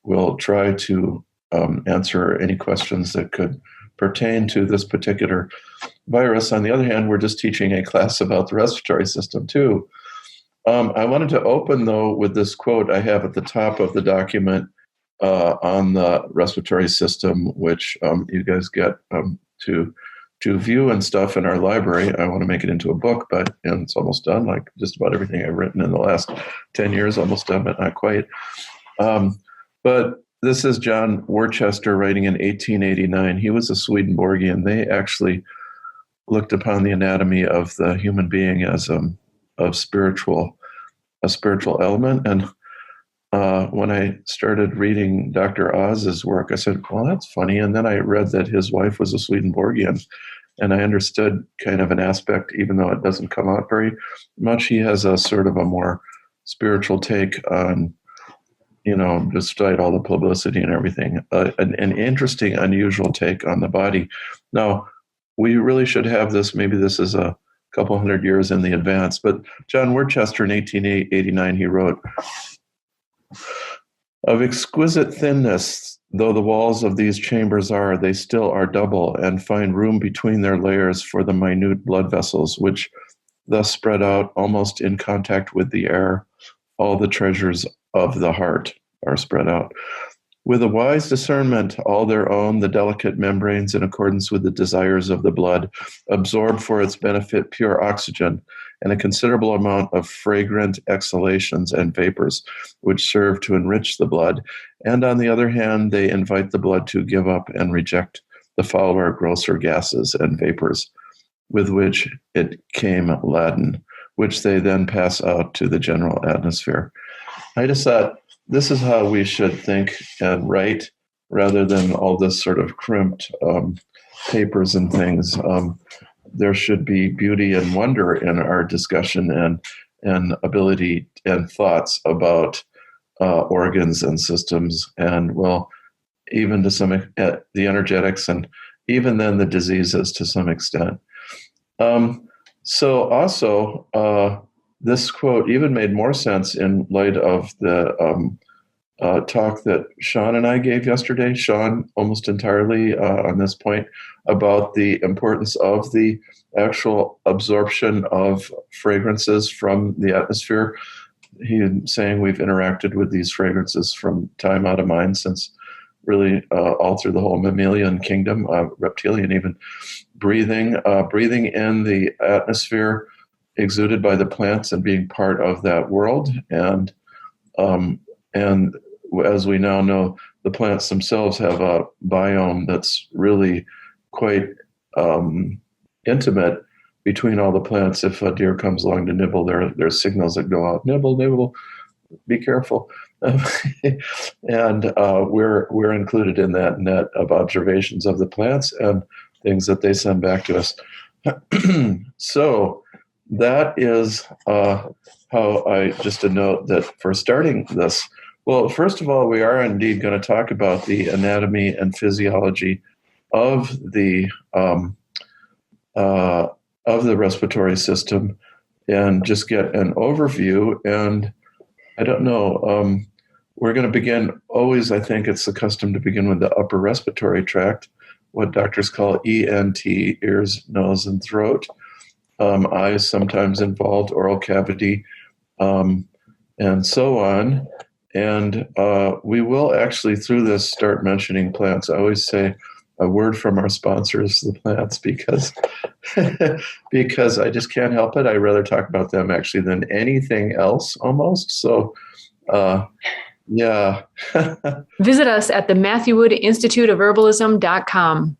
we'll try to answer any questions that could pertain to this particular virus. On the other hand, we're just teaching a class about the respiratory system too. I wanted to open, though, with this quote I have at the top of the document on the respiratory system, which you guys get to view and stuff in our library. I want to make it into a book, but it's almost done, like just about everything I've written in the last 10 years, almost done, but not quite. But this is John Worcester writing in 1889. He was a Swedenborgian. They actually looked upon the anatomy of the human being as a spiritual element. And when I started reading Dr. Oz's work, I said, well, that's funny. And then I read that his wife was a Swedenborgian, and I understood kind of an aspect, even though it doesn't come out very much. He has a sort of a more spiritual take on, despite all the publicity and everything, an interesting, unusual take on the body. Now, we really should have this. Maybe this is a couple hundred years in the advance, but John Worcester in 1889, he wrote, "Of exquisite thinness, though the walls of these chambers are, they still are double, and find room between their layers for the minute blood vessels, which thus spread out almost in contact with the air. All the treasures of the heart are spread out. With a wise discernment, all their own, the delicate membranes, in accordance with the desires of the blood, absorb for its benefit pure oxygen and a considerable amount of fragrant exhalations and vapors, which serve to enrich the blood. And on the other hand, they invite the blood to give up and reject the fouler, grosser gases and vapors, with which it came laden, which they then pass out to the general atmosphere." I just thought, this is how we should think and write, rather than all this sort of crimped papers and things. There should be beauty and wonder in our discussion and ability and thoughts about organs and systems, and, well, even to some the energetics, and even then the diseases to some extent. So also, this quote even made more sense in light of the talk that Sean and I gave yesterday. Sean almost entirely on this point about the importance of the actual absorption of fragrances from the atmosphere. He was saying we've interacted with these fragrances from time out of mind, since really all through the whole mammalian kingdom, reptilian even, breathing in the atmosphere exuded by the plants and being part of that world. And as we now know, the plants themselves have a biome that's really quite intimate between all the plants. If a deer comes along to nibble, there's signals that go out, nibble, nibble, be careful. And we're included in that net of observations of the plants and things that they send back to us. So that is how just a note that for starting this. Well, first of all, we are indeed going to talk about the anatomy and physiology of the respiratory system, and just get an overview. And I don't know, we're going to begin always, I think it's the custom to begin with the upper respiratory tract, what doctors call ENT, ears, nose, and throat. Eyes sometimes involved, oral cavity, and so on. And we will actually, through this, start mentioning plants. I always say a word from our sponsors, the plants, because I just can't help it. I rather talk about them actually than anything else, almost. So, yeah. Visit us at the Matthew Wood Institute of Herbalism.com.